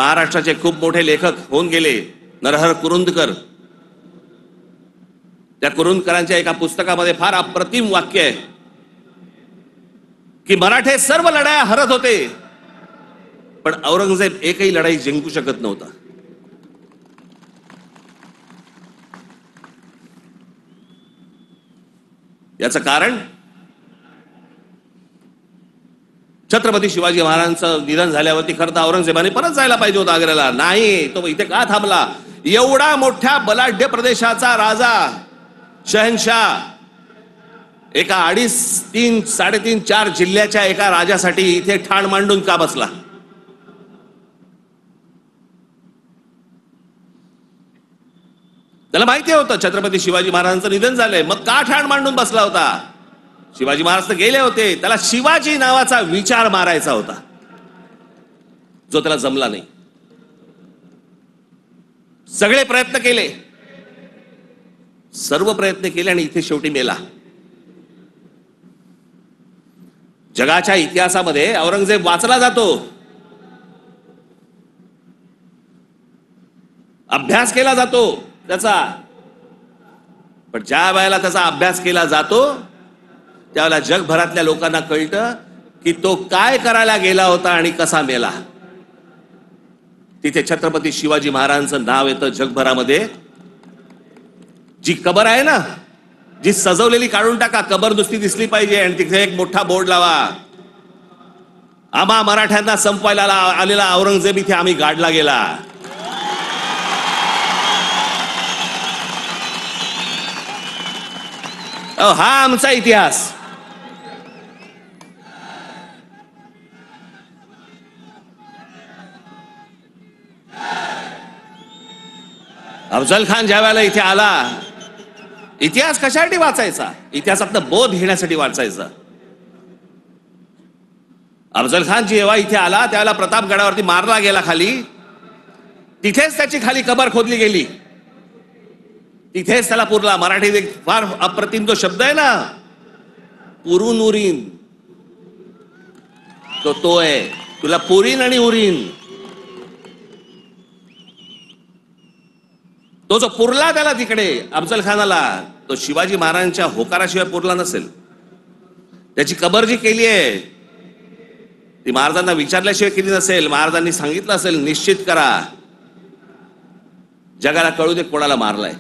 महाराष्ट्राचे खूप मोठे लेखक होऊन गेले नरहर कुरुंदकर. त्या कुरुंदकरांच्या एका पुस्तकामध्ये फार अप्रतिम वाक्य आहे की मराठे सर्व लढाया हरत होते पण औरंगजेब एकही लढाई जिंकू शकत नव्हता. याचं कारण छत्रपती शिवाजी महाराजांचं निधन झाल्यावरती खरं तर औरंगजेबाने परत जायला पाहिजे होता आग्र्याला. नाही, तो इथे का थांबला? एवढा मोठ्या बलाढ्य प्रदेशाचा राजा शहनशाह एका 2.5, 3, 3.5, 4 जिल्ह्याच्या एका राजासाठी इथे ठाण मांडून का बसला? त्याला माहिती होतं छत्रपती शिवाजी महाराजांचं निधन झालंय, मग का ठाण मांडून बसला होता? शिवाजी महाराज तर गेले होते, त्याला शिवाजी नावाचा विचार मारायचा होता जो त्याला जमला नाही. सगळे प्रयत्न केले, सर्व प्रयत्न केले आणि इथे शेवटी मेला. जगाच्या इतिहासामध्ये औरंगजेब वाचला जातो, अभ्यास केला जातो त्याचा, पण ज्या वेळेला त्याचा अभ्यास केला जातो त्यावेळेला जगभरातल्या लोकांना कळतं की तो काय करायला गेला होता आणि कसा मेला. तिथे छत्रपती शिवाजी महाराजांचं नाव येतं जगभरामध्ये. जी कबर आहे ना, जी सजवलेली काढून टाका, कबर नुसती दिसली पाहिजे आणि तिथे एक मोठा बोर्ड लावा, आम्हा मराठ्यांना संपवायला आलेला औरंगजेब इथे आम्ही गाडला गेला. हा आमचा इतिहास. अफजल खान ज्या वेळेला इथे आला, इतिहास कशासाठी वाचायचा? इतिहासातनं बोध घेण्यासाठी वाचायचा. अफजल खान जेव्हा इथे आला त्यावेळेला प्रतापगडावरती मारला गेला खाली, तिथेच त्याची खाली कबर खोदली गेली, तिथेच त्याला पुरला. मराठीत एक फार अप्रतिम जो शब्द आहे ना, पुरून उरीन, तो आहे, तुला पुरीन आणि उरीन. तो जो पुरला त्याला तिकडे अफजल खानाला, तो शिवाजी महाराजांच्या होकाराशिवाय पुरला नसेल. त्याची कबर जी केली आहे ती महाराजांना विचारल्याशिवाय केली नसेल. महाराजांनी सांगितलं असेल निश्चित करा, जगाला कळू दे कोणाला मारलाय.